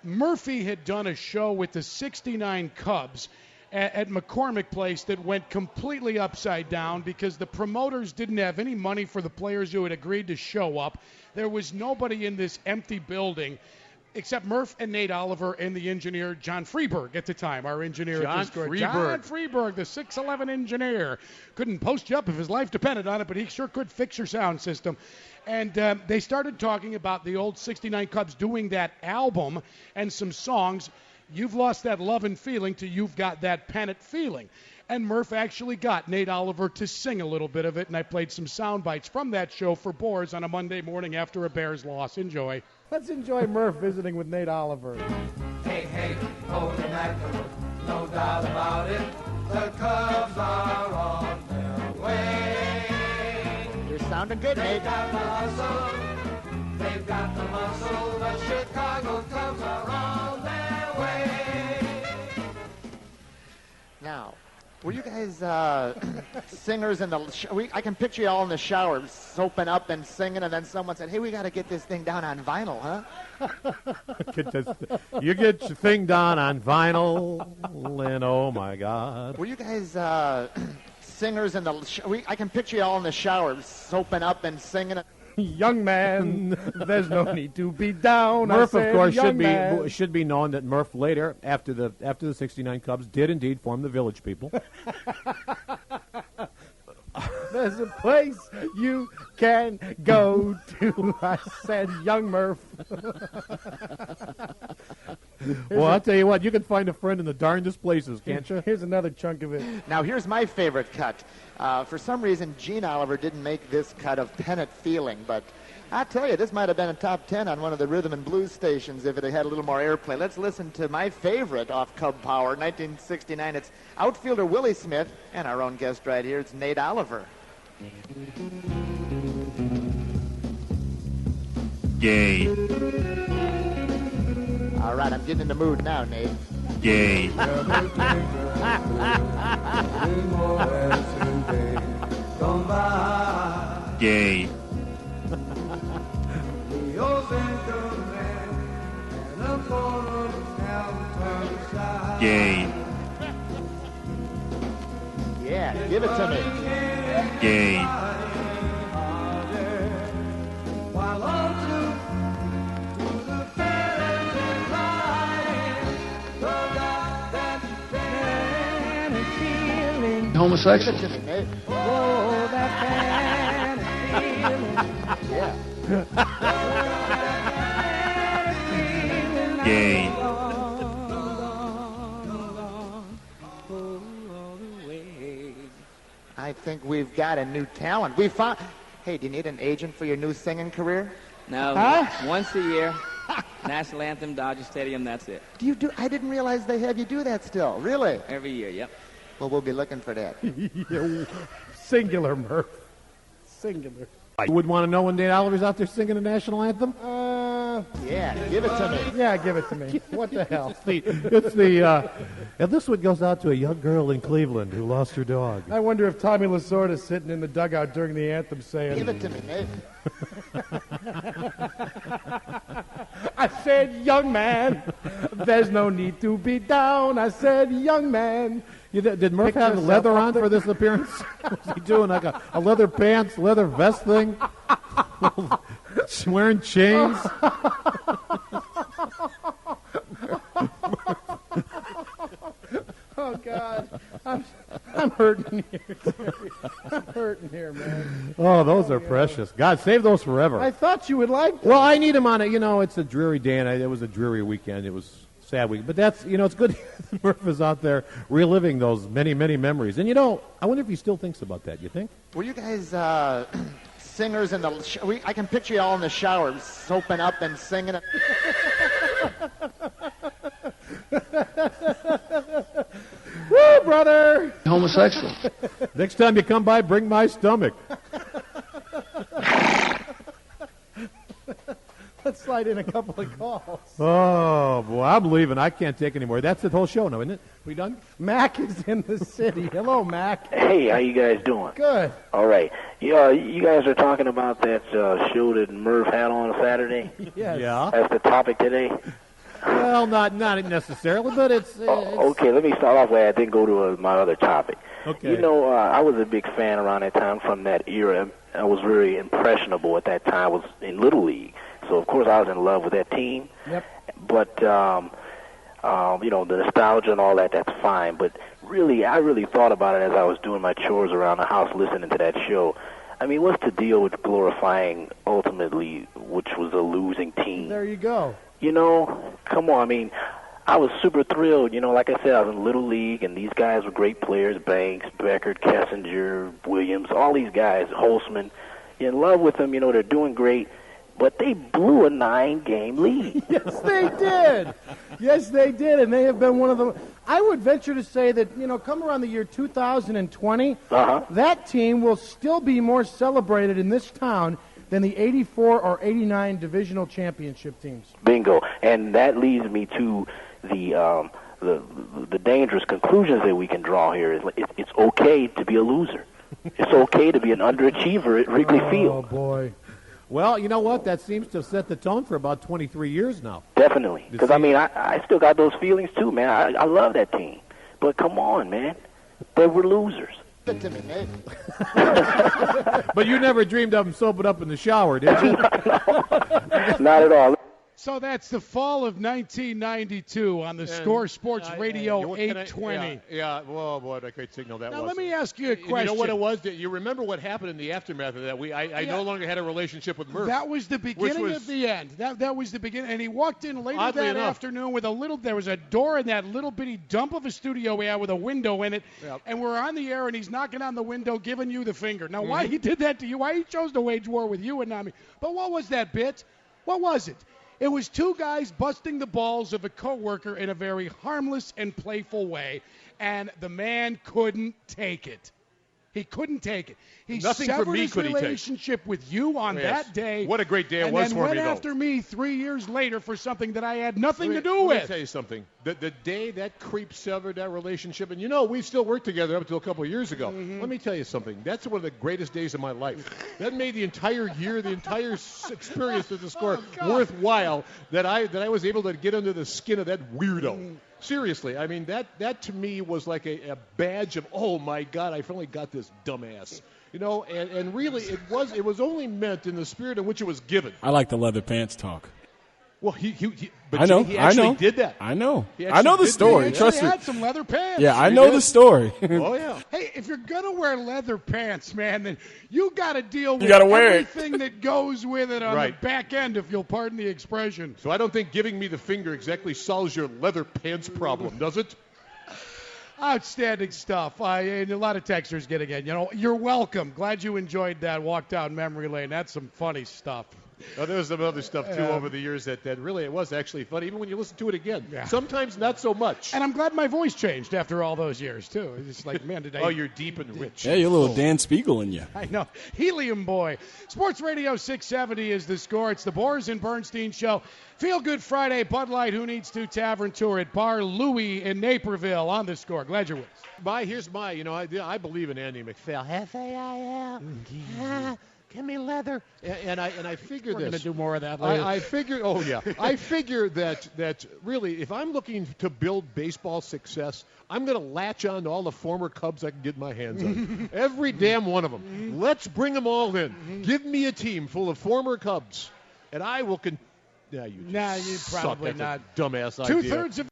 Murphy had done a show with the 69 Cubs at McCormick Place that went completely upside down because the promoters didn't have any money for the players who had agreed to show up. There was nobody in this empty building except Murph and Nate Oliver and the engineer John Freeberg at the time, our engineer at this store. John Freeberg, the 6'11 engineer. Couldn't post you up if his life depended on it, but he sure could fix your sound system. And they started talking about the old 69 Cubs doing that album and some songs. You've lost that love and feeling to You've Got That Pennant Feeling. And Murph actually got Nate Oliver to sing a little bit of it, and I played some sound bites from that show for Boers on a Monday morning after a Bears loss. Enjoy. Let's enjoy Murph visiting with Nate Oliver. Hey, hey, hold the mackerel, no doubt about it. The Cubs are on their way. You're sounding good, Nate. They've got the hustle, they've got the muscle. The Chicago Cubs are on their way. Now, were you guys singers in the I can picture you all in the shower soaping up and singing, and then someone said, hey, we got to get this thing down on vinyl, huh? You get your thing down on vinyl, and oh, my God. Were you guys singers in the I can picture you all in the shower soaping up and singing. Young man, there's no need to be down. Murph, of course, should be known that Murph later, after the 69 Cubs, did indeed form the Village People. There's a place you can go to, I said, young Murph. Well, I'll tell you what, you can find a friend in the darndest places, can't you? Here's another chunk of it. Now, here's my favorite cut. For some reason, Gene Oliver didn't make this cut of Pennant Feeling, but I tell you, this might have been a top 10 on one of the rhythm and blues stations if it had a little more airplay. Let's listen to my favorite off Cub Power, 1969. It's outfielder Willie Smith, and our own guest right here, it's Nate Oliver. Gay. All right, I'm getting in the mood now, Nate. Gay. Gay. Gay. Yeah, give it to me. Gay. Homosexual. Give it to me, Nate. Oh, that Yeah. Gay. I think we've got a new talent. We found. Hey, do you need an agent for your new singing career? No, once a year, National Anthem, Dodger Stadium, that's it. Do you do? I didn't realize they have you do that still. Really? Every year, yep. Well, we'll be looking for that. Singular, Murph. Singular. You would want to know when Nate Oliver's out there singing the national anthem? Yeah, give it to me. Yeah, give it to me. What the hell? And this one goes out to a young girl in Cleveland who lost her dog. I wonder if Tommy Lasorda's sitting in the dugout during the anthem saying, Give it to me, Nate. I said, young man, there's no need to be down. I said, young man. Did Murph have leather on for this appearance? Was he doing like a leather pants, leather vest thing? Wearing chains? Oh, God. I'm hurting here. I'm hurting here, man. Oh, those are precious. God, save those forever. I thought you would like them. Well, I need them on it. You know, it's a dreary day, and it was a dreary weekend. It was a sad week. But that's, it's good that Murph is out there reliving those many, many memories. And, I wonder if he still thinks about that. You think? Were you guys singers in the... I can picture you all in the shower soaping up and singing. Woo, brother! Homosexual. Next time you come by, bring my stomach. Let's slide in a couple of calls. Oh, boy, I'm leaving. I can't take any more. That's the whole show now, isn't it? We done? Mac is in the city. Hello, Mac. Hey, how you guys doing? Good. All right. You guys are talking about that show that Murph had on Saturday? Yes. Yeah. That's the topic today? Well, not necessarily, but it's Okay, let me start off where I didn't go to my other topic. okay. You know, I was a big fan around that time from that era. I was very impressionable at that time. I was in Little League. So, of course, I was in love with that team. Yep. But, you know, the nostalgia and all that, that's fine. But really, I really thought about it as I was doing my chores around the house listening to that show. I mean, what's the deal with glorifying, ultimately, which was a losing team? There you go. You know, come on. I mean, I was super thrilled. You know, like I said, I was in Little League, and these guys were great players. Banks, Beckert, Kessinger, Williams, all these guys, Holtzman. You're in love with them. You know, they're doing great. But they blew a 9-game lead. Yes, they did. Yes, they did, and they have been one of the. I would venture to say that, you know, come around the year 2020, that team will still be more celebrated in this town than the 84 or 89 divisional championship teams. Bingo. And that leads me to the dangerous conclusions that we can draw here. Is it's okay to be a loser. It's okay to be an underachiever at Wrigley Field. Oh, boy. Well, you know what? That seems to have set the tone for about 23 years now. Definitely. Because, I mean, I still got those feelings, too, man. I love that team. But come on, man. They were losers. Good to me, Nate. But you never dreamed of them soaping up in the shower, did you? Not at all. So that's the fall of 1992 on the Score Sports Radio 820. Yeah, well, what a great signal that was. Now, let me ask you a question. You know what it was? You remember what happened in the aftermath of that? I no longer had a relationship with Murph. That was the beginning of the end. That was the beginning. And he walked in later that afternoon with there was a door in that little bitty dump of a studio we had with a window in it. Yep. And we're on the air, and he's knocking on the window, giving you the finger. Now, why he did that to you, why he chose to wage war with you and not me. But what was that bit? What was it? It was two guys busting the balls of a coworker in a very harmless and playful way, and the man couldn't take it. He couldn't take it. He Nothing severed from me his could he take. relationship with you on that day. What a great day it and was then for me, went though. after me 3 years later for something that I had nothing to do Let with. me tell you something. The day that creep severed that relationship, and you know, we still worked together up until a couple of years ago. Let me tell you something. That's one of the greatest days of my life. That made the entire year, the entire experience of the Score worthwhile, that I was able to get under the skin of that weirdo. Seriously, I mean, that to me was like a badge of, oh, my God, I finally got this dumbass. You know, and really, it was only meant in the spirit in which it was given. I like the leather pants talk. Well, but I know. he actually I know. did that. I know. He I know the actually did story. that. He Trust me. had some leather pants. Yeah, I know the story. Oh, yeah. Hey, if you're going to wear leather pants, man, then you got to deal with gotta wear it. everything that goes with it on Right. the back end, if you'll pardon the expression. So I don't think giving me the finger exactly solves your leather pants problem, does it? Outstanding stuff. And a lot of texters getting in. You know, you're welcome. Glad you enjoyed that walk down memory lane. That's some funny stuff. Oh, there was some other stuff, too, over the years that really it was actually funny, even when you listen to it again. Yeah. Sometimes not so much. And I'm glad my voice changed after all those years, too. It's just like, man, did I... Oh, you're deep and rich. Yeah, you're a little Dan Spiegel in you. I know. Helium Boy. Sports Radio 670 is the score. It's the Boers and Bernstein Show. Feel Good Friday, Bud Light, Who Needs to Tavern Tour at Bar Louie in Naperville on the score. Glad you're with us. Here's my, I believe in Andy McPhail. F-A-I-L. Give me leather. And I figure We're this. going to do more of that later. I figure, I figure that really, if I'm looking to build baseball success, I'm going to latch on to all the former Cubs I can get my hands on. Every damn one of them. Let's bring them all in. Give me a team full of former Cubs, and I will you probably suck. That's not. a dumbass idea. Two-thirds of